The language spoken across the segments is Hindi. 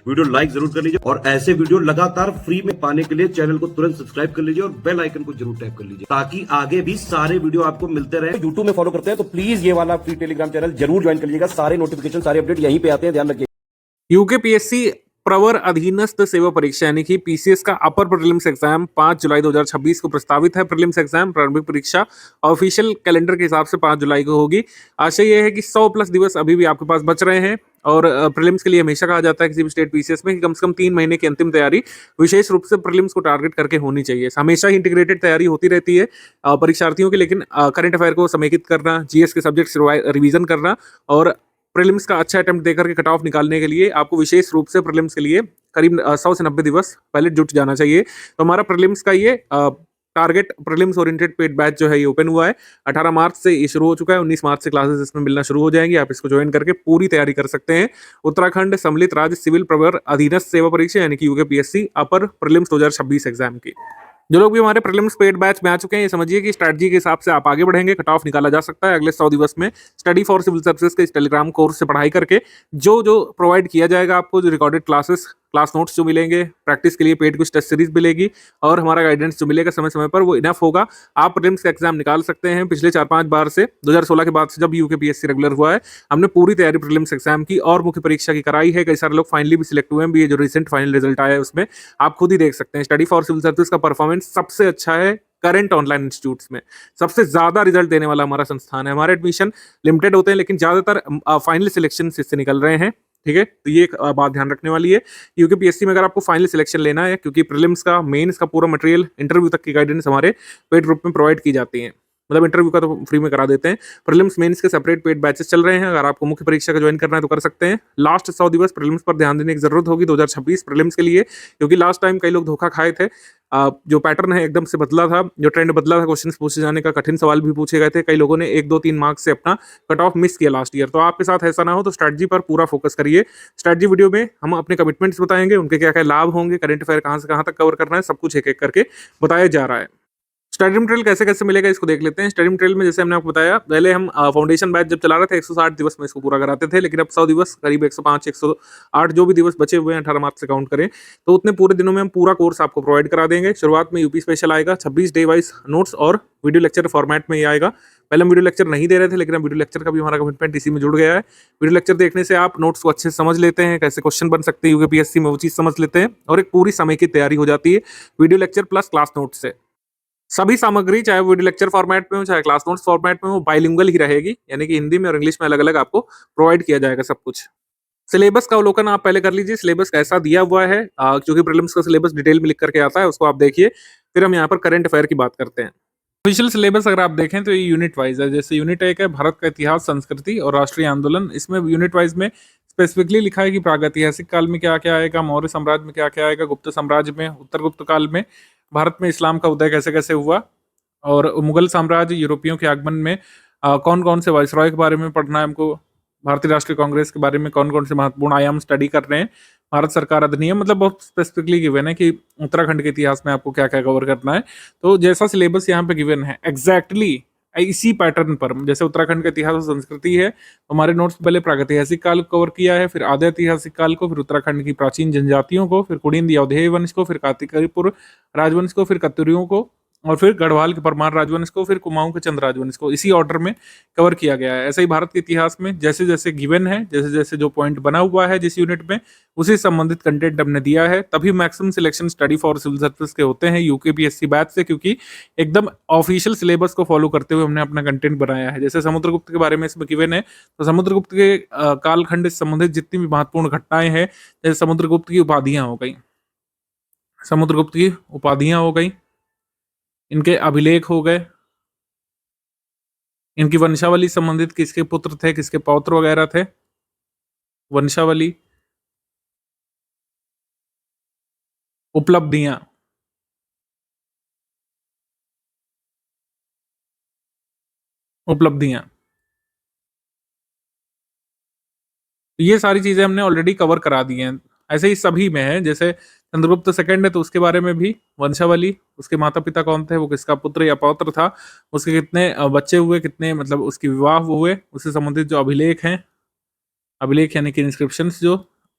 वीडियो लाइक जरूर कर लीजिए और ऐसे वीडियो लगातार फ्री में पाने के लिए चैनल को तुरंत सब्सक्राइब कर लीजिए और बेल आइकन को जरूर टैप कर लीजिए ताकि आगे भी सारे वीडियो आपको मिलते रहे। यूट्यूब में फॉलो करते हैं तो प्लीज ये वाला फ्री टेलीग्राम चैनल जरूर ज्वाइन कर लीजिएगा। सारे नोटिफिकेशन सारे अपडेट यहीं पे आते हैं, ध्यान रखिए। यूकेपीएससी प्रवर अधीनस्थ सेवा परीक्षा यानी कि पीसीएस का अपर प्रीलिम्स एग्जाम 5 जुलाई 2026 को प्रस्तावित है। प्रीलिम्स एग्जाम प्रारंभिक परीक्षा ऑफिशियल कैलेंडर के हिसाब से 5 जुलाई को होगी। आशा यह है कि 100 प्लस दिवस अभी भी आपके पास बच रहे हैं और प्रीलिम्स के लिए हमेशा कहा जाता है किसी भी स्टेट पीसीएस में कि कम से कम 3 महीने की अंतिम तैयारी विशेष रूप से प्रीलिम्स को टारगेट करके होनी चाहिए। हमेशा ही इंटीग्रेटेड तैयारी होती रहती है परीक्षार्थियों की, लेकिन करंट अफेयर को समेकित करना, जीएस के सब्जेक्ट्स रिवीजन करना और प्रीलिम्स का अच्छा अटेम्प्ट देकर के कट ऑफ निकालने के लिए आपको विशेष रूप से प्रीलिम्स के लिए करीब 100 से 90 दिवस पहले जुट जाना चाहिए। तो हमारा प्रीलिम्स का ये target prelims oriented paid batch जो है ये ओपन हुआ है। 18 मार्च से ये शुरू हो चुका है। 19 मार्च से क्लासेस इसमें मिलना शुरू हो जाएंगी। आप इसको ज्वाइन करके पूरी तैयारी कर सकते हैं। उत्तराखंड सम्मिलित राज्य सिविल प्रवर अधीनस्थ सेवा परीक्षा यानी कि यूकेपीएससी अपर प्रीलिम्स 2026 एग्जाम की जो लोग भी हमारे प्रीलिम्स पेड बैच में आ चुके हैं, ये समझिए कि स्ट्रैटेजी के हिसाब से आप आगे बढ़ेंगे, कट ऑफ निकाला जा सकता है। अगले 100 दिवस में स्टडी फॉर सिविल सर्विसेज के इस टेलीग्राम कोर्स से पढ़ाई करके जो जो प्रोवाइड किया जाएगा आपको, जो रिकॉर्डेड क्लासेस, क्लास नोट्स जो मिलेंगे, प्रैक्टिस के लिए पेड कुछ टेस्ट सीरीज मिलेगी और हमारा गाइडेंस जो मिलेगा समय समय पर, वो इनफ होगा। आप प्रीलिम्स का एग्जाम निकाल सकते हैं। पिछले 4-5 बार से 2016 के बाद से जब यूकेपीएससी रेगुलर हुआ है, हमने पूरी तैयारी प्रीलिम्स एग्जाम की और मुख्य परीक्षा की कराई है। कई सारे लोग फाइनली भी सिलेक्ट हुए हैं भी। ये जो रिसेंट फाइनल रिजल्ट आया है उसमें आप खुद ही देख सकते हैं स्टडी फॉर सिविल सर्विस का परफॉर्मेंस सबसे अच्छा है करंट ऑनलाइन इंस्टीट्यूट्स में। सबसे ज्यादा रिजल्ट देने वाला हमारा संस्थान है। हमारे एडमिशन लिमिटेड होते हैं लेकिन ज्यादातर फाइनल सिलेक्शन इससे निकल रहे हैं। ठीक है, तो ये एक बात ध्यान रखने वाली है। यूकेपीएससी में अगर आपको फाइनल सिलेक्शन लेना है, क्योंकि प्रीलिम्स का, मेंस का पूरा मटेरियल, इंटरव्यू तक की गाइडेंस हमारे पेड ग्रुप में प्रोवाइड की जाती है। मतलब इंटरव्यू का तो फ्री में करा देते हैं। प्रीलिम्स मेंस के सेपरेट पेड बैचेस चल रहे हैं। अगर आपको मुख्य परीक्षा का ज्वाइन करना है तो कर सकते हैं। लास्ट 100 दिवस प्रीलिम्स पर ध्यान देने की जरूरत होगी 2026 प्रीलिम्स के लिए, क्योंकि लास्ट टाइम कई लोग धोखा खाए थे। जो पैटर्न है एकदम से बदला था, जो ट्रेंड बदला था, क्वेश्चन पूछे जाने का, कठिन सवाल भी पूछे गए थे। कई लोगों ने 1, 2, 3 मार्क्स से अपना कट ऑफ मिस किया लास्ट ईयर। तो आपके साथ ऐसा ना हो तो स्ट्रैटेजी पर पूरा फोकस करिए। स्ट्रैटेजी वीडियो में हम अपने कमिटमेंट्स बताएंगे, उनके क्या क्या लाभ होंगे, करंट अफेयर कहाँ से कहाँ तक कवर करना है, सब कुछ एक एक करके बताया जा रहा है। स्टडी मटेरियल कैसे कैसे मिलेगा इसको देख लेते हैं। स्टडी मटेरियल में जैसे हमने आपको बताया, पहले हम फाउंडेशन बैच जब चला रहे थे 160 दिवस में इसको पूरा कराते थे, लेकिन अब 100 दिवस, करीब 105, 108 जो भी दिवस बचे हुए हैं 18 मार्च से काउंट करें तो उतने पूरे दिनों में हम पूरा कोर्स आपको प्रोवाइड करा देंगे। शुरुआत में यूपी स्पेशल आएगा, 26 डे वाइज नोट्स और वीडियो लेक्चर फॉर्मेट में ये आएगा। पहले हम वीडियो लेक्चर नहीं दे रहे थे, लेकिन अब वीडियो लेक्चर का भी हमारा कमिटमेंट इसी में जुड़ गया है। वीडियो लेक्चर देखने से आप नोट्स को अच्छे से समझ लेते हैं, कैसे क्वेश्चन बन सकते हैं यूकेपीएससी में, वो चीज़ समझ लेते हैं और एक पूरी समय की तैयारी हो जाती है video lecture plus class note से। सभी सामग्री चाहे वीडियो लेक्चर फॉर्मेट में हो चाहे क्लास नोट्स फॉर्मेट में हो, बाइलिंगुअल ही रहेगी, यानी कि हिंदी में और इंग्लिश में अलग अलग आपको प्रोवाइड किया जाएगा सब कुछ। सिलेबस का अवलोकन आप पहले कर लीजिए, सिलेबस कैसा दिया हुआ है, क्योंकि प्रीलिम्स का सिलेबस डिटेल में लिख करके आता है, उसको आप देखिए। फिर हम यहाँ पर करंट अफेयर की बात करते हैं। ऑफिशियल सिलेबस अगर आप देखें तो ये यूनिट वाइज है। जैसे यूनिट 1 है भारत का इतिहास, संस्कृति और राष्ट्रीय आंदोलन। इसमें यूनिट वाइज में स्पेसिफिकली लिखा है कि प्रागैतिहासिक काल में क्या क्या आएगा, मौर्य साम्राज्य में क्या क्या आएगा, गुप्त साम्राज्य में, उत्तर गुप्त काल में भारत में इस्लाम का उदय कैसे कैसे हुआ, और मुगल साम्राज्य, यूरोपियों के आगमन में कौन कौन से वाइसरॉय के बारे में पढ़ना है हमको, भारतीय राष्ट्रीय कांग्रेस के बारे में कौन कौन से महत्वपूर्ण आयाम स्टडी कर रहे हैं, भारत सरकार अधिनियम, मतलब बहुत स्पेसिफिकली गिवन है कि उत्तराखंड के इतिहास में आपको क्या क्या कवर करना है। तो जैसा सिलेबस यहाँ पे गिवन है एग्जैक्टली इसी पैटर्न पर, जैसे उत्तराखंड का इतिहास और संस्कृति है, हमारे नोट्स पहले प्रागैतिहासिक काल को कवर किया है, फिर आधे ऐतिहासिक काल को, फिर उत्तराखंड की प्राचीन जनजातियों को, फिर कुड़िन अवधेय वंश को, फिर कार्तिकपुर राजवंश को, फिर कत्यूरियों को, और फिर गढ़वाल के परमार राजवंश को, फिर कुमाऊं के चंद राजवंश को, इसी ऑर्डर में कवर किया गया है। ऐसे ही भारत के इतिहास में जैसे जैसे गिवन है, जैसे जैसे जो पॉइंट बना हुआ है जिस यूनिट में, उसी संबंधित कंटेंट हमने दिया है। तभी maximum selection study for civil service के होते हैं यूकेपीएससी बैच से, क्योंकि एकदम ऑफिशियल सिलेबस को फॉलो करते हुए हमने अपना कंटेंट बनाया है। जैसे समुद्रगुप्त के बारे में इसमें गिवन है, तो समुद्रगुप्त के कालखंड से संबंधित जितनी भी महत्वपूर्ण घटनाएं हैं, जैसे समुद्रगुप्त की उपाधियां हो गई, समुद्रगुप्त की उपाधियां हो गई, इनके अभिलेख हो गए, इनकी वंशावली संबंधित किसके पुत्र थे, किसके पौत्र वगैरह थे, वंशावली, उपलब्धियां, उपलब्धियां, ये सारी चीजें हमने ऑलरेडी कवर करा दी हैं। ऐसे ही सभी में है, जैसे चंद्रगुप्त सेकंड है तो उसके बारे में भी वंशावली, उसके माता पिता कौन थे, वो किसका पुत्र या पौत्र था, उसके कितने बच्चे हुए, कितने मतलब उसके विवाह हुए, उससे संबंधित जो अभिलेख हैं, अभिलेख यानी कि इंस्क्रिप्शंस जो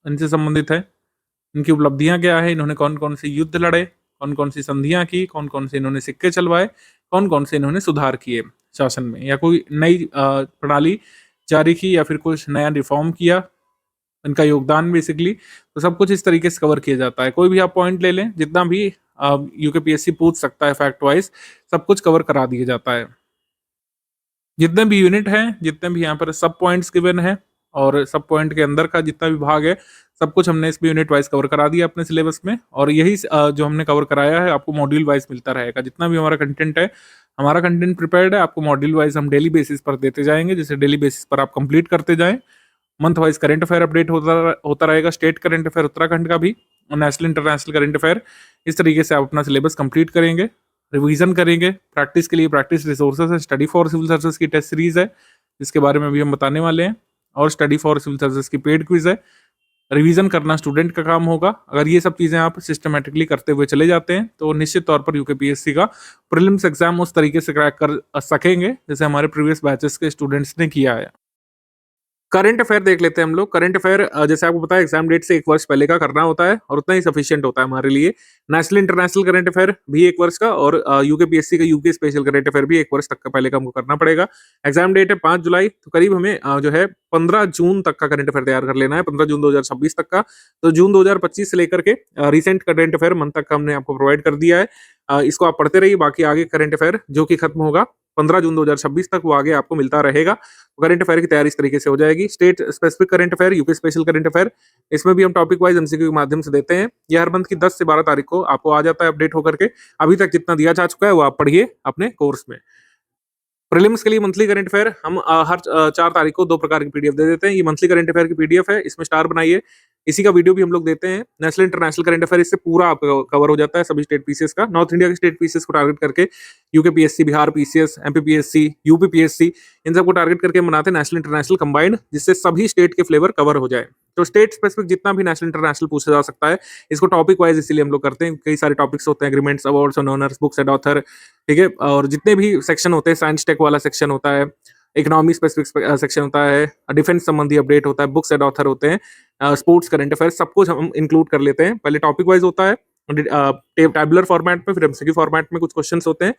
इनसे संबंधित है, इनकी उपलब्धियां क्या है, इन्होंने कौन कौन से युद्ध लड़े, कौन कौन सी संधियां की, कौन कौन से इन्होंने सिक्के चलवाए, कौन कौन से इन्होंने सुधार किए शासन में, या कोई नई प्रणाली जारी की, या फिर कुछ नया रिफॉर्म किया, इनका योगदान बेसिकली। तो सब कुछ इस तरीके से कवर किया जाता है। कोई भी आप पॉइंट ले लें, जितना भी यूकेपीएससी पूछ सकता है फैक्ट वाइज, सब कुछ कवर करा दिया जाता है। जितने भी यूनिट हैं, जितने भी यहाँ पर सब पॉइंट्स गिवन है, और सब पॉइंट के अंदर का जितना भी भाग है, सब कुछ हमने इसमें यूनिट वाइज कवर करा दिया अपने सिलेबस में। और यही जो हमने कवर कराया है आपको मॉड्यूल वाइज मिलता रहेगा। जितना भी हमारा कंटेंट है, हमारा कंटेंट प्रिपेयर्ड है, आपको मॉड्यूल वाइज हम डेली बेसिस पर देते जाएंगे, जिसे डेली बेसिस पर आप कंप्लीट करते जाएं। Month wise current affair update होता रहेगा, स्टेट करंट अफेयर उत्तराखंड का भी, और नेशनल इंटरनेशनल करंट अफेयर। इस तरीके से आप अपना सिलेबस कंप्लीट करेंगे, रिवीजन करेंगे। प्रैक्टिस के लिए प्रैक्टिस रिसोर्सेज है, स्टडी फॉर सिविल सर्विसेज की टेस्ट सीरीज है, जिसके बारे में अभी हम बताने वाले हैं, और स्टडी फॉर सिविल सर्विसेज की पेड क्विज है। रिवीजन करना स्टूडेंट का काम होगा। अगर ये सब चीजें आप सिस्टमेटिकली करते हुए चले जाते हैं, तो निश्चित तौर पर यूकेपीएससी का प्रीलिम्स एग्जाम उस तरीके से क्रैक कर सकेंगे जैसे हमारे प्रीवियस बैचेस के स्टूडेंट्स ने किया है। करंट अफेयर देख लेते हैं हम लोग। करंट अफेयर जैसे आपको पता है एग्जाम डेट से 1 वर्ष पहले का करना होता है, और उतना ही सफिशिएंट होता है हमारे लिए। नेशनल इंटरनेशनल करंट अफेयर भी 1 वर्ष का, और यूकेपीएससी का यूके स्पेशल करंट अफेयर भी 1 वर्ष तक का पहले का हमको करना पड़ेगा। एग्जाम डेट है 5 जुलाई, तो करीब हमें जो है 15 जून तक का करंट अफेयर तैयार कर लेना है, 15 जून 2026 तक का। तो जून 2025 से लेकर के रिसेंट करंट अफेयर मंथ तक का हमने आपको प्रोवाइड कर दिया है। इसको आप पढ़ते रहिए। बाकी आगे करंट अफेयर जो कि खत्म होगा 15 जून 2026 तक, वो आगे आपको मिलता रहेगा। करंट अफेयर की तैयारी इस तरीके से हो जाएगी। State specific current affair, UK special current affair, इसमें भी हम टॉपिक वाइज एमसीक्यू के माध्यम से देते हैं। यह हर मंथ की 10 से 12 तारीख को आपको आ जाता है अपडेट होकर के। अभी तक जितना दिया जा चुका है वो आप पढ़िए अपने कोर्स में। प्रीलिम्स के लिए मंथली करंट अफेयर हम हर 4 तारीख को 2 प्रकार की पीडीएफ दे देते हैं। ये मंथली करंट अफेयर की पीडीएफ है, इसमें स्टार बनाइए। इसी का वीडियो भी हम लोग देते हैं। नेशनल इंटरनेशनल करंट अफेयर, इससे पूरा आपका कवर हो जाता है सभी स्टेट पीसीएस का। नॉर्थ इंडिया के स्टेट पीसीएस को टारगेट करके UKPSC, Bihar PCS, MPPSC, UPPSC, इन सबको टारगेट करके हम बनाते हैं नेशनल इंटरनेशनल कंबाइंड, जिससे सभी स्टेट के फ्लेवर कवर हो जाए। तो स्टेट स्पेसिफिक जितना भी नेशनल इंटरनेशनल पूछा जा सकता है, इसको टॉपिक वाइज इसीलिए हम लोग करते हैं। कई सारे टॉपिक्स होते हैं, agreements, awards and honours, books and author, ठीक है, और जितने भी सेक्शन होते हैं, साइंस टेक वाला सेक्शन होता है, इकोनॉमी स्पेसिफिक सेक्शन होता है, डिफेंस संबंधी अपडेट होता है, बुक्स एंड ऑथर होते हैं, स्पोर्ट्स, करंट अफेयर, सब कुछ हम इंक्लूड कर लेते हैं। पहले टॉपिक वाइज होता है टैबुलर फॉर्मेट में, फिर एमसीक्यू फॉर्मेट में कुछ क्वेश्चंस होते हैं,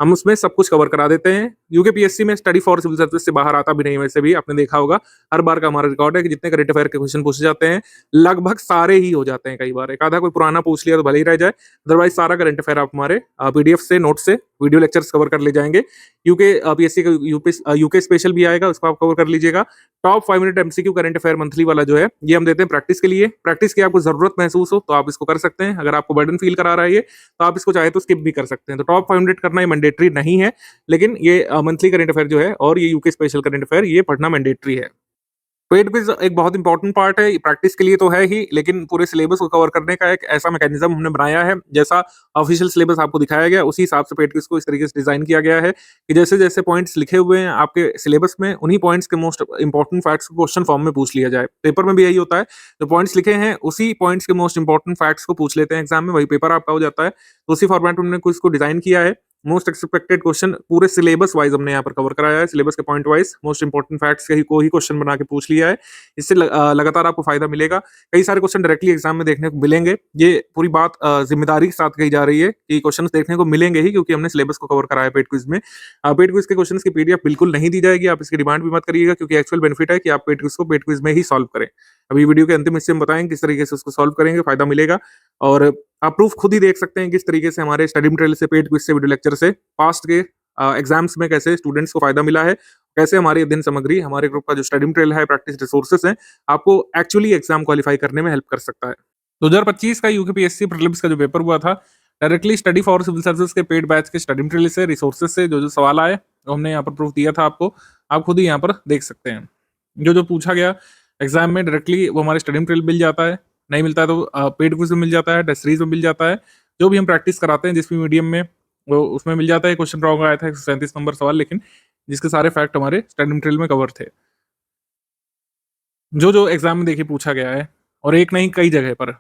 हम उसमें सब कुछ कवर करा देते हैं। यूकेपीएससी में स्टडी फॉर सिविल सर्विस से बाहर आता भी नहीं, वैसे भी आपने देखा होगा। हर बार का हमारा रिकॉर्ड है कि जितने करंट अफेयर के क्वेश्चन पूछे जाते हैं, लगभग सारे ही हो जाते हैं। कई बार एक आधा कोई पुराना पूछ लिया तो भले ही रह जाए, अदरवाइज सारा करंट अफेयर आप हमारे पीडीएफ से, नोट से, वीडियो लेक्चर्स कवर कर ले जाएंगे। यूके पीएससी का यूके स्पेशल भी आएगा, उसको आप कवर कर लीजिएगा। Top 5 minute MCQ current affair monthly वाला जो है, ये हम देते हैं प्रैक्टिस के लिए। प्रैक्टिस की आपको जरूरत महसूस हो तो आप इसको कर सकते हैं। अगर आपको बर्डन फील करा रहा है ये, तो आप इसको चाहे तो स्किप भी कर सकते हैं। तो टॉप 5 मिनट करना ये मैंडेटरी नहीं है, लेकिन ये मंथली करंट अफेयर जो है और ये यूके स्पेशल करंट अफेयर, ये पढ़ना मैंडेटरी है। पेड क्विज एक बहुत इंपॉर्टेंट पार्ट है, प्रैक्टिस के लिए तो है ही, लेकिन पूरे सिलेबस को कवर करने का एक ऐसा मैकेनिज्म हमने बनाया है। जैसा ऑफिशियल सिलेबस आपको दिखाया गया, उसी हिसाब से पेड क्विज को इस तरीके से डिजाइन किया गया है कि जैसे जैसे पॉइंट्स लिखे हुए हैं आपके सिलेबस में, उन्हीं पॉइंट्स के मोस्ट इंपॉर्टेंट फैक्ट्स को क्वेश्चन फॉर्म में पूछ लिया जाए। पेपर में भी यही होता है, जो पॉइंट्स लिखे हैं उसी पॉइंट्स के मोस्ट इंपॉर्टेंट फैक्ट्स को पूछ लेते हैं एग्जाम में, वही पेपर आपका हो जाता है। तो उसी फॉर्मेट में हमने क्विज को डिजाइन किया है। मोस्ट एक्सपेक्टेड क्वेश्चन पूरे सिलेबस वाइज हमने यहाँ पर कवर कराया है। सिलेबस के point wise most important facts को ही क्वेश्चन बना के पूछ लिया है। इससे लगातार आपको फायदा मिलेगा। कई सारे क्वेश्चन डायरेक्टली एग्जाम में देखने को मिलेंगे। ये पूरी बात जिम्मेदारी के साथ कही जा रही है कि क्वेश्चन देखने को मिलेंगे ही, क्योंकि हमने सिलेबस को कवर कराया पेड क्विज में। पेड क्विज के क्वेश्चन की पीडीएफ बिल्कुल नहीं दी जाएगी, आप इसकी डिमांड भी मत करिएगा, क्योंकि एक्चुअल बेनिफिट है कि आप पेड क्विज को पेड क्विज में ही सॉल्व करें। अभी वीडियो के अंतिम हिस्से में बताएंगे किस तरीके से उसको सॉल्व करेंगे, फायदा मिलेगा। और आप प्रूफ खुद ही देख सकते हैं किस तरीके से हमारे स्टडी मटेरियल से, पेड क्विज से, वीडियो लेक्चर से पास्ट के एग्जाम्स में कैसे स्टूडेंट्स को फायदा मिला है, कैसे हमारी अध्ययन सामग्री, हमारे ग्रुप का जो स्टडी मटेरियल है, प्रैक्टिस रिसोर्सेस हैं, आपको एक्चुअली एग्जाम क्वालिफाई करने में हेल्प कर सकता है। 2025 का यूकेपीएससी प्रीलिम्स का जो पेपर हुआ था, directly study for civil services के पेड बैच के स्टडी मटेरियल से, रिसोर्सेज से जो जो सवाल आए, वो हमने यहाँ पर प्रूफ दिया था आपको। आप खुद ही यहाँ पर देख सकते हैं। जो जो पूछा गया एग्जाम में डायरेक्टली वो हमारे स्टडी मटेरियल मिल जाता है। नहीं मिलता है तो पेड क्विज में मिल जाता है, टेस्ट सीरीज में मिल जाता है। जो भी हम प्रैक्टिस कराते हैं जिस भी मीडियम में, वो उसमें मिल जाता है। क्वेश्चन रॉन्ग आया था 137 नंबर सवाल, लेकिन जिसके सारे फैक्ट हमारे स्टडी मटेरियल में कवर थे। जो जो एग्जाम में देखिए पूछा गया है, और एक नहीं कई जगह पर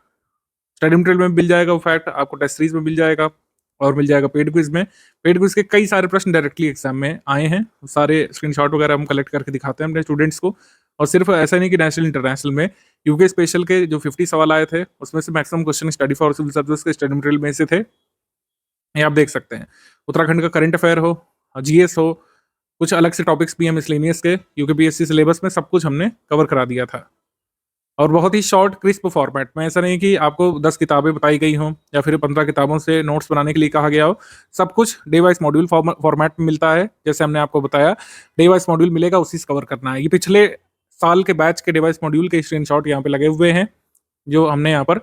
स्टडी मटेरियल में मिल जाएगा वो फैक्ट, आपको टेस्ट सीरीज में मिल जाएगा और मिल जाएगा पेड क्विज में। पेड क्विज के कई सारे प्रश्न डायरेक्टली एग्जाम में आए हैं, सारे स्क्रीनशॉट वगैरह हम कलेक्ट करके दिखाते हैं अपने स्टूडेंट्स को। और सिर्फ ऐसा नहीं कि नेशनल इंटरनेशनल में, यूके स्पेशल के जो 50 सवाल आए थे उसमें से maximum question study for civil service के स्टडी मटेरियल में से थे, ये आप देख सकते हैं। उत्तराखंड का करंट अफेयर हो, जीएस हो, कुछ अलग से टॉपिक्स भी हैं मिसलेनियस के यूकेपीएससी सिलेबस में, सब कुछ हमने कवर करा दिया था। और बहुत ही शॉर्ट क्रिस्प फॉर्मेट में, ऐसा नहीं कि आपको 10 किताबें बताई गई हों या फिर 15 किताबों से नोट्स बनाने के लिए कहा गया हो। सब कुछ डे वाइज मॉड्यूल फॉर्मेट में मिलता है। जैसे हमने आपको बताया, डे वाइज मॉड्यूल मिलेगा, उसी से कवर करना है। ये पिछले साल के बैच के डे वाइज मॉड्यूल के स्क्रीनशॉट यहाँ पे लगे हुए हैं, जो हमने यहाँ पर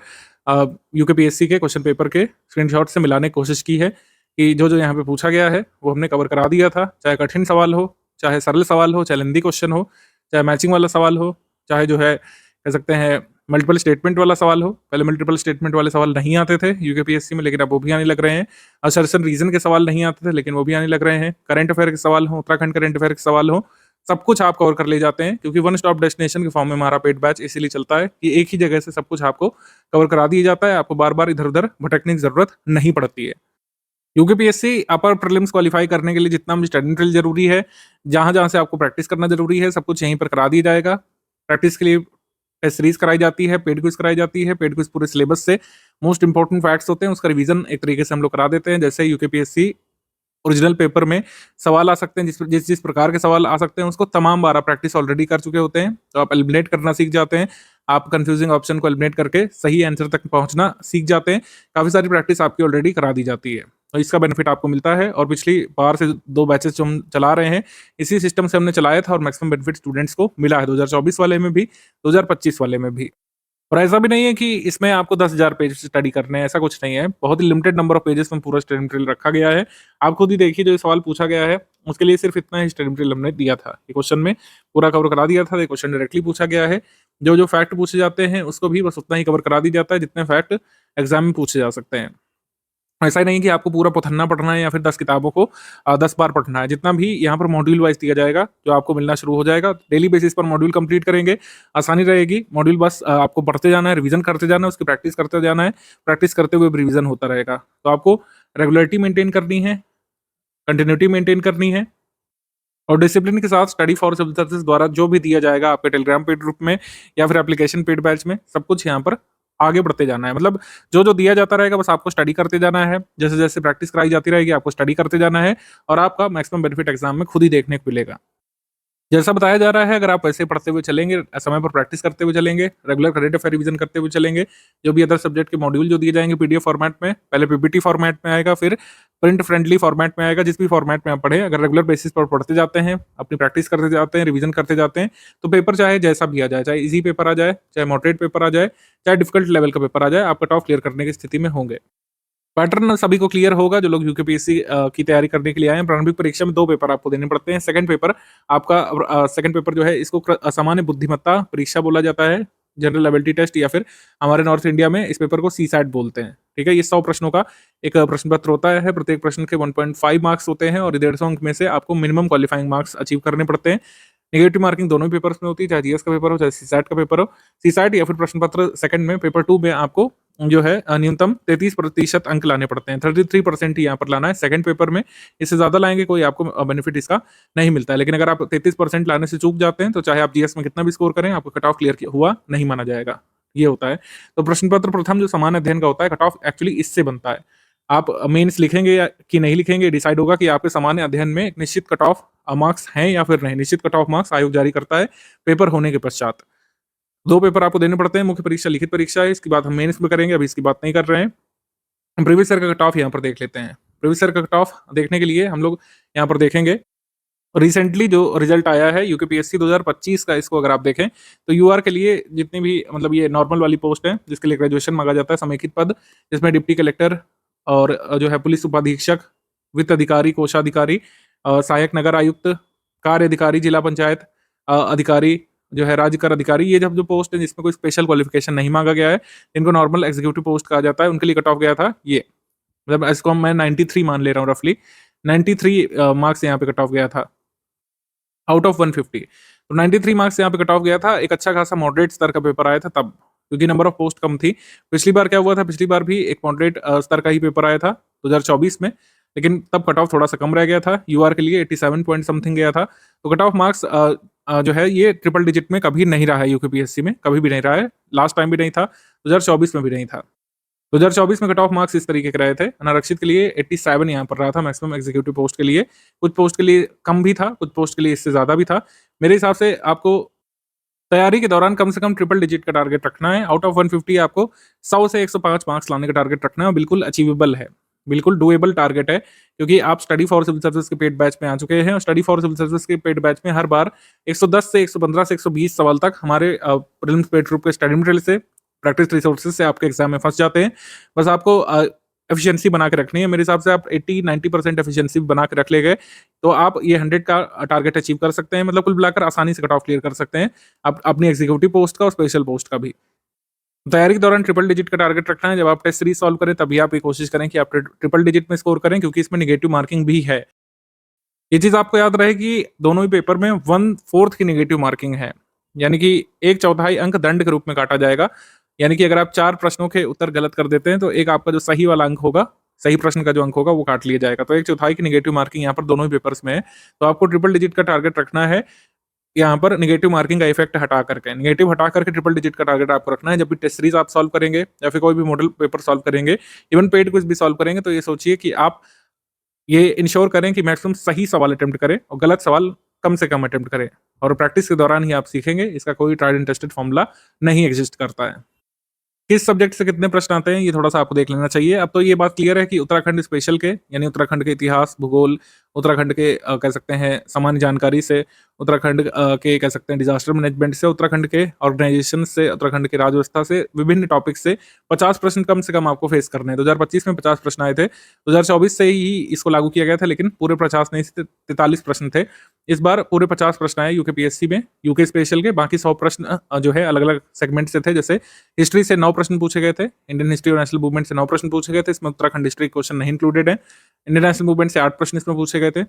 यूकेपीएससी के क्वेश्चन पेपर के स्क्रीनशॉट से मिलाने की कोशिश की है कि जो जो यहाँ पे पूछा गया है वो हमने कवर करा दिया था। चाहे कठिन सवाल हो, चाहे सरल सवाल हो, चाहे लेंदी क्वेश्चन हो, चाहे मैचिंग वाला सवाल हो, चाहे जो है कह सकते हैं मल्टीपल स्टेटमेंट वाला सवाल हो। पहले मल्टीपल स्टेटमेंट वाले सवाल नहीं आते थे यूकेपीएससी में, लेकिन अब वो भी आने लग रहे हैं। असर्शन रीजन के सवाल नहीं आते थे, लेकिन वो भी आने लग रहे हैं। करंट अफेयर के सवाल हो, उत्तराखंड करंट अफेयर के सवाल हो, सब कुछ आप कवर कर ले जाते हैं, क्योंकि वन स्टॉप डेस्टिनेशन के फॉर्म में हमारा पेड बैच इसीलिए चलता है कि एक ही जगह से सब कुछ आपको कवर करा दिया जाता है। आपको बार बार इधर उधर भटकने की जरूरत नहीं पड़ती है। यूकेपीएससी अपर प्रीलिम्स क्वालिफाई करने के लिए जितना भी स्टडी मटेरियल जरूरी है, जहां जहां से आपको प्रैक्टिस करना जरूरी है, सब कुछ यहीं पर करा दिया जाएगा। प्रैक्टिस के लिए टेस्ट सीरीज कराई जाती है, पेड क्विज कराई जाती है। पेड क्विज पूरे सिलेबस से मोस्ट इंपॉर्टेंट फैक्ट्स होते हैं, उसका रिवीजन एक तरीके से हम लोग करा देते हैं। जैसे यूकेपीएससी ओरिजिनल पेपर में सवाल आ सकते हैं, जिस जिस प्रकार के सवाल आ सकते हैं उसको तमाम बार आप प्रैक्टिस ऑलरेडी कर चुके होते हैं, तो आप एलिमिनेट करना सीख जाते हैं। आप कंफ्यूजिंग ऑप्शन को एलिमिनेट करके सही आंसर तक पहुंचना सीख जाते हैं। काफी सारी प्रैक्टिस आपकी ऑलरेडी करा दी जाती है, तो इसका बेनिफिट आपको मिलता है। और पिछली बार से 2 बैचेस जो हम चला रहे हैं, इसी सिस्टम से हमने चलाया था और मैक्सिमम बेनिफिट स्टूडेंट्स को मिला है, 2024 वाले में भी, 2025 वाले में भी। और ऐसा भी नहीं है कि इसमें आपको 10,000 पेज स्टडी करने हैं, ऐसा कुछ नहीं है। बहुत ही लिमिटेड नंबर ऑफ पेजेस में पूरा स्टडी मटेरियल रखा गया है। आप खुद ही देखिए, जो ये सवाल पूछा गया है उसके लिए सिर्फ इतना ही स्टडी मटेरियल हमने दिया था। ये क्वेश्चन में पूरा कवर करा दिया था। ये क्वेश्चन डायरेक्टली पूछा गया है। जो जो फैक्ट पूछे जाते हैं उसको भी बस उतना ही कवर करा दिया जाता है जितने फैक्ट एग्जाम में पूछे जा सकते हैं। ऐसा ही नहीं कि आपको पूरा पढ़ना पढ़ना है या फिर 10 किताबों को 10 बार पढ़ना है। जितना भी यहाँ पर मॉड्यूल वाइज दिया जाएगा, जो आपको मिलना शुरू हो जाएगा, डेली बेसिस पर मॉड्यूल कंप्लीट करेंगे, आसानी रहेगी। मॉड्यूल बस आपको पढ़ते जाना है, रिवीजन करते जाना है, उसकी प्रैक्टिस करते जाना है। प्रैक्टिस करते हुए रिवीजन होता रहेगा। तो आपको रेगुलरिटी मेंटेन करनी है, कंटिन्यूटी मेंटेन करनी है, और डिसिप्लिन के साथ स्टडी फॉर सिविल सर्विसेज द्वारा जो भी दिया जाएगा आपके टेलीग्राम पेड ग्रुप में या फिर एप्लीकेशन पेड बैच में, सब कुछ यहाँ पर आगे बढ़ते जाना है। मतलब जो जो दिया जाता रहेगा बस आपको स्टडी करते जाना है। जैसे जैसे प्रैक्टिस कराई जाती रहेगी आपको स्टडी करते जाना है, और आपका मैक्सिमम बेनिफिट एग्जाम में खुद ही देखने को मिलेगा। जैसा बताया जा रहा है, अगर आप ऐसे पढ़ते हुए चलेंगे, समय पर प्रैक्टिस करते हुए चलेंगे, रेगुलर करंट अफेयर रिवीजन करते हुए चलेंगे, जो भी अदर सब्जेक्ट के मॉड्यूल जो दिए जाएंगे पीडीएफ फॉर्मेट में, पहले पीपीटी फॉर्मेट में आएगा, फिर प्रिंट फ्रेंडली फॉर्मेट में आएगा। जिस भी फॉर्मेट में आप पढ़े, अगर रेगुलर बेसिस पर पढ़ते जाते हैं, अपनी प्रैक्टिस करते जाते हैं, रिवीजन करते जाते हैं, तो पेपर चाहे जैसा भी आ जाए, चाहे इजी पेपर आ जाए, चाहे मॉडरेट पेपर आ जाए, चाहे डिफिकल्ट लेवल का पेपर आ जाए, आप कट ऑफ क्लियर करने की स्थिति में होंगे। पैटर्न सभी को क्लियर होगा जो लोग यूकेपीएससी की तैयारी करने के लिए आए हैं। प्रारंभिक परीक्षा में 2 पेपर आपको देने पड़ते हैं। सेकंड पेपर आपका सेकंड पेपर जो है, इसको सामान्य बुद्धिमत्ता परीक्षा बोला जाता है, जनरल एबिलिटी टेस्ट, या फिर हमारे नॉर्थ इंडिया में इस पेपर को सीसैट बोलते हैं। ठीक है, ये 100 प्रश्नों का एक प्रश्न पत्र होता है। प्रत्येक प्रश्न के 1.5 मार्क्स होते हैं, और 150 अंक में से आपको मिनिमम क्वालिफाइंग मार्क्स अचीव करने पड़ते हैं। नेगेटिव मार्किंग दोनों पेपर्स में होती है, चाहे जीएस का पेपर हो, चाहे सीसैट का पेपर हो। सीसैट या फिर प्रश्न पत्र सेकंड में, पेपर 2 में आपको जो है न्यूनतम 33% अंक लाने पड़ते हैं। 33% ही यहाँ पर लाना है सेकंड पेपर में। इससे ज्यादा लाएंगे कोई आपको बेनिफिट इसका नहीं मिलता है। लेकिन अगर आप 33% लाने से चूक जाते हैं, तो चाहे आप जीएस में कितना भी स्कोर करें, आपको कट ऑफ क्लियर हुआ नहीं माना जाएगा। ये होता है। तो प्रश्न पत्र प्रथम जो सामान्य अध्ययन का होता है, कट ऑफ एक्चुअली इससे बनता है। आप मेंस लिखेंगे या कि नहीं लिखेंगे, डिसाइड होगा कि आपके सामान्य अध्ययन में एक निश्चित कट ऑफ मार्क्स हैं या फिर नहीं। निश्चित कट ऑफ मार्क्स आयोग जारी करता है पेपर होने के पश्चात। 2 पेपर आपको देने पड़ते हैं। मुख्य परीक्षा लिखित परीक्षा है, इसकी बात हम मेंस में करेंगे, अभी इसकी बात नहीं कर रहे हैं। प्रीवियस ईयर का कट ऑफ यहाँ पर देख लेते हैं। प्रीवियस ईयर का कट ऑफ देखने के लिए हम लोग यहाँ पर देखेंगे रिसेंटली जो रिजल्ट आया है यूकेपीएससी 2025 का, इसको अगर आप देखें तो यूआर के लिए जितनी भी मतलब ये नॉर्मल वाली पोस्ट है, जिसके लिए ग्रेजुएशन मांगा जाता है, समेकित पद, जिसमें डिप्टी कलेक्टर और जो है पुलिस उपाधीक्षक, वित्त अधिकारी, कोषाधिकारी, सहायक नगर आयुक्त, कार्य अधिकारी, जिला पंचायत अधिकारी, जो है राज्य कर अधिकारी, ये जब जो पोस्ट है जिसमें कोई स्पेशल क्वालिफिकेशन नहीं मांगा गया है, इनको नॉर्मल एग्जीक्यूटिव पोस्ट कहा जाता है, उनके लिए कट ऑफ गया था ये। मतलब इसको मैं 93 मान ले रहा हूँ, रफली 93 मार्क्स यहाँ पे कट ऑफ गया था आउट ऑफ 150। तो 93 मार्क्स यहाँ पे कट ऑफ गया था। एक अच्छा खासा मॉडरेट स्तर का पेपर आया था तब, क्योंकि नंबर ऑफ पोस्ट कम थी। पिछली बार क्या हुआ था, पिछली बार भी एक मॉडरेट स्तर का ही पेपर आया था 2024 में, लेकिन तब कट ऑफ थोड़ा सा कम रह गया था। यूआर के लिए 87 पॉइंट समथिंग गया था। तो कट ऑफ मार्क्स जो है ये ट्रिपल डिजिट में कभी नहीं रहा है यूकेपीएससी में, कभी भी नहीं रहा है। लास्ट टाइम भी नहीं था, 2024 में भी नहीं था। 2024 में कट ऑफ मार्क्स इस तरीके के रहे थे। अनारक्षित के लिए 87 यहाँ पर रहा था मैक्सिमम एग्जीक्यूटिव पोस्ट के लिए। कुछ पोस्ट के लिए कम भी था, कुछ पोस्ट के लिए इससे ज़्यादा भी था। मेरे हिसाब से आपको तैयारी के दौरान कम से कम ट्रिपल डिजिट का टारगेट रखना है। आउट ऑफ 150 आपको 100 से 105 मार्क्स लाने का टारगेट रखना है और बिल्कुल अचीवेबल है, बिल्कुल डूएबल टारगेट है, क्योंकि आप स्टडी फॉर सिविल सर्विस के पेड बैच में आ चुके हैं और स्टडी फॉर सिविल सर्विस के पेड बैच में हर बार 110 से 115 से 120 सवाल तक हमारे प्रीलिम्स पेड ग्रुप के स्टडी मटेरियल से, प्रैक्टिस रिसोर्सेज से आपके एग्जाम में फंस जाते हैं। बस आपको एफिशिएंसी बना के रखनी है। मेरे हिसाब से आप 80-90% एफिशिएंसी बना के रख ले गए तो आप ये 100 का टारगेट अचीव कर सकते हैं। मतलब कुल मिलाकर आसानी से कट ऑफ क्लियर कर सकते हैं, आप अपनी एग्जीक्यूटिव पोस्ट का और स्पेशल पोस्ट का भी। तैयारी के दौरान ट्रिपल डिजिट का टारगेट रखना है। जब आप टेस्ट सीरीज सॉल्व करें तभी आप ये कोशिश करें कि आप ट्रिपल डिजिट में स्कोर करें, क्योंकि इसमें नेगेटिव मार्किंग भी है। ये चीज आपको याद रहे कि दोनों ही पेपर में 1/4 की नेगेटिव मार्किंग है, यानी कि 1/4 अंक दंड के रूप में काटा जाएगा। यानी कि अगर आप 4 प्रश्नों के उत्तर गलत कर देते हैं तो एक आपका जो सही वाला अंक होगा, सही प्रश्न का जो अंक होगा वो काट लिया जाएगा। तो 1/4 की नेगेटिव मार्किंग यहाँ पर दोनों ही पेपर्स में है। तो आपको ट्रिपल डिजिट का टारगेट रखना है यहाँ पर नेगेटिव मार्किंग का इफेक्ट हटा करके, नेगेटिव हटा करके ट्रिपल डिजिट का टारगेट आपको रखना है। जब भी टेस्ट सीरीज आप सॉल्व करेंगे या फिर कोई भी मॉडल पेपर सॉल्व करेंगे, इवन पेड क्विज भी सॉल्व करेंगे, तो ये सोचिए कि आप ये इंश्योर करें कि मैक्सिमम सही सवाल अटेम्प्ट करें और गलत सवाल कम से कम अटेम्प्ट करें। और प्रैक्टिस के दौरान ही आप सीखेंगे, इसका कोई ट्राइड एंड टेस्टेड फॉर्मूला नहीं एग्जिस्ट करता है। किस सब्जेक्ट से कितने प्रश्न आते हैं ये थोड़ा-सा आपको देख लेना चाहिए। अब तो ये बात क्लियर है कि उत्तराखंड स्पेशल के, यानी उत्तराखंड के इतिहास, भूगोल, उत्तराखंड के कह सकते हैं सामान्य जानकारी से, उत्तराखंड के कह सकते हैं डिजास्टर मैनेजमेंट से, उत्तराखंड के ऑर्गेनाइजेशन से, उत्तराखंड की राज्य व्यवस्था से, विभिन्न टॉपिक से 50 प्रश्न कम से कम आपको फेस करने हैं। 2025 में 50 प्रश्न आए थे, 2024 से ही इसको लागू किया गया था, लेकिन पूरे 50 नहीं थे, 43 प्रश्न थे। इस बार पूरे 50 प्रश्न आए यूकेपीएससी में, यूके स्पेशल के। बाकी 100 प्रश्न जो है अलग-अलग सेगमेंट से थे। जैसे हिस्ट्री से 9 प्रश्न पूछे गए थे, इंडियन हिस्ट्री और नेशनल मूवमेंट से 9 प्रश्न पूछे गए थे, इसमें उत्तराखंड हिस्ट्री क्वेश्चन नहीं इंक्लूडेड है। इंडियन नेशनल मूवमेंट से 8 प्रश्न इसमें पूछे गए थे,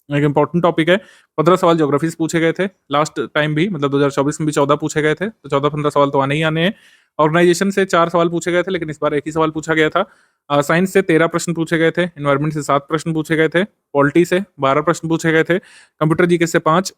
एक इंपॉर्टेंट टॉपिक है। 15 सवाल ज्योग्राफी से पूछे गए थे, लास्ट टाइम भी मतलब 2024 में भी 14 पूछे गए थे, तो 14-15 सवाल तो आने ही आने हैं। ऑर्गेनाइजेशन से 4 सवाल पूछे गए थे, लेकिन इस बार एक ही सवाल पूछा गया था। साइंस से 13 प्रश्न पूछे गए थे, एनवायरमेंट से 7 प्रश्न पूछे गए थे, पॉलिटी से 12 प्रश्न पूछे गए थे, कंप्यूटर जीके से 5,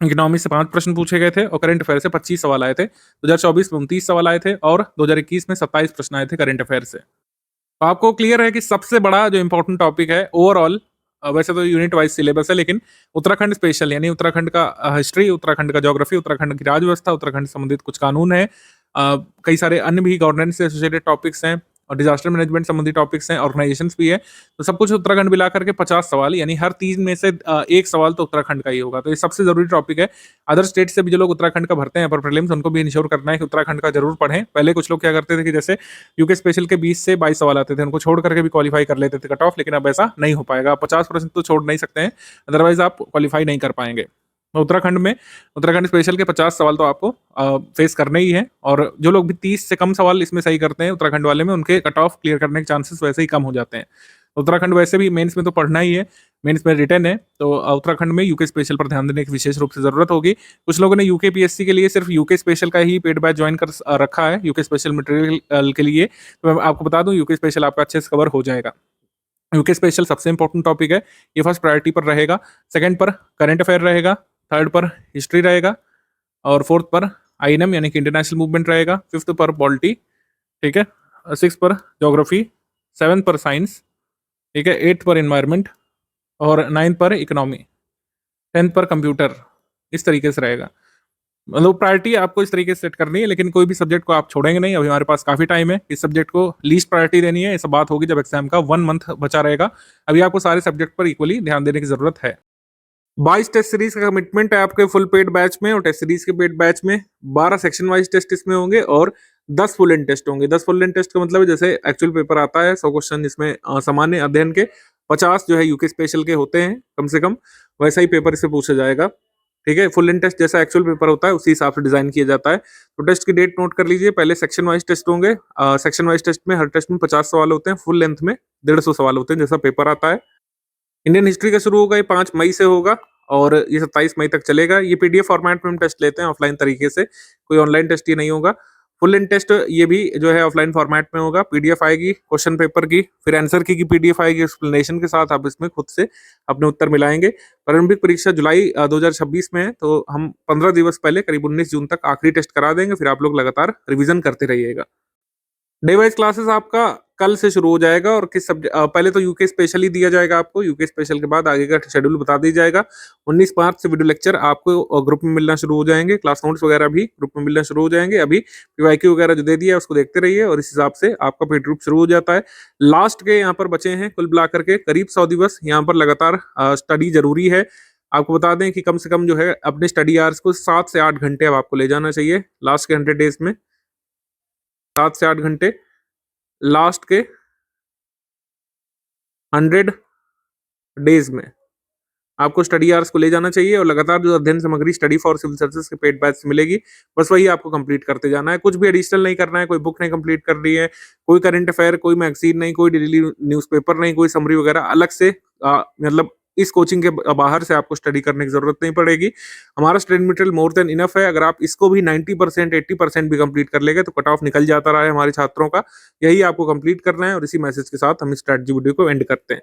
इकोनॉमी से 5 प्रश्न पूछे गए थे और करंट अफेयर से 25 सवाल आए थे। 2024 में 29 सवाल आए थे और 2021 में 27 प्रश्न आए थे करंट अफेयर से। तो आपको क्लियर है कि सबसे बड़ा जो इंपॉर्टेंट टॉपिक है ओवरऑल, वैसे तो यूनिट वाइज सिलेबस है, लेकिन उत्तराखंड स्पेशल यानी उत्तराखंड का हिस्ट्री, उत्तराखंड का ज्योग्राफी, उत्तराखंड की राज्य व्यवस्था, उत्तराखंड से संबंधित कुछ कानून है, कई सारे अन्य भी गवर्नेंस से एसोसिएटेड टॉपिक्स हैं और डिजास्टर मैनेजमेंट संबंधी टॉपिक्स हैं, ऑर्गेनाइजेशंस भी है। तो सब कुछ उत्तराखंड मिला करके 50 सवाल, यानी हर 3 में से एक सवाल तो उत्तराखंड का ही होगा। तो ये सबसे जरूरी टॉपिक है। अदर स्टेट से भी जो लोग उत्तराखंड का भरते हैं पर प्रीलिम्स, उनको भी इंश्योर करना है कि उत्तराखंड का जरूर पढ़ें। पहले कुछ लोग क्या करते थे कि जैसे यूके स्पेशल के 20 से 22 सवाल आते थे, उनको छोड़ करके भी क्वालिफाई कर लेते थे कट ऑफ, लेकिन अब ऐसा नहीं हो पाएगा। 50% तो छोड़ नहीं सकते हैं, अदरवाइज आप क्वालिफाई नहीं कर पाएंगे। तो उत्तराखंड में, उत्तराखंड स्पेशल के 50 सवाल तो आपको फेस करने ही है। और जो लोग भी 30 से कम सवाल इसमें सही करते हैं उत्तराखंड वाले में, उनके कट ऑफ क्लियर करने के चांसेस वैसे ही कम हो जाते हैं। उत्तराखंड वैसे भी मेंस में तो पढ़ना ही है, मेंस में रिटर्न है, तो उत्तराखंड में यूके स्पेशल पर ध्यान देने की विशेष रूप से जरूरत होगी। कुछ लोगों ने यूके पीएससी के लिए सिर्फ यूके स्पेशल का ही पेड बैच ज्वाइन कर रखा है यूके स्पेशल मटेरियल के लिए। तो मैं आपको बता दूं, यूके स्पेशल आपका अच्छे से कवर हो जाएगा। यूके स्पेशल सबसे इंपॉर्टेंट टॉपिक है, ये फर्स्ट प्रायोरिटी पर रहेगा, सेकंड पर करंट अफेयर रहेगा, थर्ड पर हिस्ट्री रहेगा और फोर्थ पर आईएनएम यानी कि इंटरनेशनल मूवमेंट रहेगा, फिफ्थ पर पॉलिटी, ठीक है, सिक्स पर ज्योग्राफी, सेवन्थ पर साइंस, ठीक है, एट्थ पर इन्वायरमेंट और नाइन्थ पर इकोनॉमी, 10th पर कंप्यूटर। इस तरीके से रहेगा। मतलब प्रायोरिटी आपको इस तरीके से सेट करनी है, लेकिन कोई भी सब्जेक्ट को आप छोड़ेंगे नहीं। अभी हमारे पास काफी टाइम है, इस सब्जेक्ट को लीस्ट प्रायोरिटी देनी है। ये सब बात होगी जब एग्जाम का 1 मंथ बचा रहेगा। अभी आपको सारे सब्जेक्ट पर इक्वली ध्यान देने की जरूरत है। 22 टेस्ट सीरीज का कमिटमेंट है आपके फुल पेड बैच में, और टेस्ट सीरीज के पेड बैच में 12 सेक्शन वाइज टेस्ट इसमें होंगे और 10 फुल एंड टेस्ट होंगे। 10 फुल एंड टेस्ट का मतलब है जैसे एक्चुअल पेपर आता है 100 क्वेश्चन जिसमें सामान्य अध्ययन के, 50 जो है यूके स्पेशल के होते हैं कम से कम, वैसा ही पेपर इससे पूछा जाएगा। ठीक है, फुल एंड टेस्ट जैसा एक्चुअल पेपर होता है उसी हिसाब से डिजाइन किया जाता है। तो टेस्ट की डेट नोट कर लीजिए। पहले सेक्शन वाइज टेस्ट होंगे। सेक्शन वाइज टेस्ट में हर टेस्ट में 50 सवाल होते हैं, फुल लेंथ में 150 सवाल होते हैं जैसा पेपर आता है। इंडियन हिस्ट्री का शुरू होगा, ये 5 मई से होगा और ये 27 मई तक चलेगा। ये पीडीएफ फॉर्मेट में हम टेस्ट लेते हैं ऑफलाइन तरीके से, कोई ऑनलाइन टेस्ट ये नहीं होगा। फुल लेंथ टेस्ट ये भी जो है ऑफलाइन फॉर्मेट में होगा, पीडीएफ आएगी क्वेश्चन पेपर की, फिर आंसर की पीडीएफ आएगी एक्सप्लेनेशन के साथ, आप इसमें खुद से अपने उत्तर मिलाएंगे। प्रारंभिक परीक्षा जुलाई 2026 में है, तो हम 15 दिवस पहले करीब 19 जून तक आखिरी टेस्ट करा देंगे, फिर आप लोग लगातार रिवीजन करते रहिएगा। डे वाइज क्लासेस आपका कल से शुरू हो जाएगा और किस सब्जेक्ट पहले तो यूके स्पेशल ही दिया जाएगा आपको, यूके स्पेशल के बाद आगे का शेड्यूल बता दिया जाएगा। 19 मार्च से वीडियो लेक्चर आपको ग्रुप में मिलना शुरू हो जाएंगे, क्लास नोट्स वगैरह भी ग्रुप में मिलना शुरू हो जाएंगे। अभी पीवाईक्यू वगैरह जो दे दिया है उसको देखते रहिए और इस हिसाब से आपका पेड ग्रुप शुरू हो जाता है। लास्ट के यहाँ पर बचे हैं कुल मिलाकर के करीब 100 दिवस, यहाँ पर लगातार स्टडी जरूरी है। आपको बता दें कि कम से कम जो है अपने स्टडी आवर्स को 7 से 8 घंटे अब आपको ले जाना चाहिए लास्ट के 100 डेज में, 7 से 8 घंटे लास्ट के 100 डेज में आपको स्टडी आवर्स को ले जाना चाहिए और लगातार जो अध्ययन सामग्री स्टडी फॉर सिविल सर्विसेज के पेड बैच से मिलेगी, बस वही आपको कंप्लीट करते जाना है। कुछ भी एडिशनल नहीं करना है, कोई बुक नहीं कंप्लीट करनी है, कोई करंट अफेयर, कोई मैगजीन नहीं, कोई डेली न्यूज़पेपर नहीं, कोई समरी वगैरह अलग से मतलब इस कोचिंग के बाहर से आपको स्टडी करने की जरूरत नहीं पड़ेगी। हमारा study material more than enough है। अगर आप इसको भी 90% 80% भी कंप्लीट कर लेंगे तो कट ऑफ निकल जाता रहा है हमारे छात्रों का। यही आपको कंप्लीट करना है और इसी मैसेज के साथ हम इस स्ट्रैटेजी वीडियो को एंड करते हैं।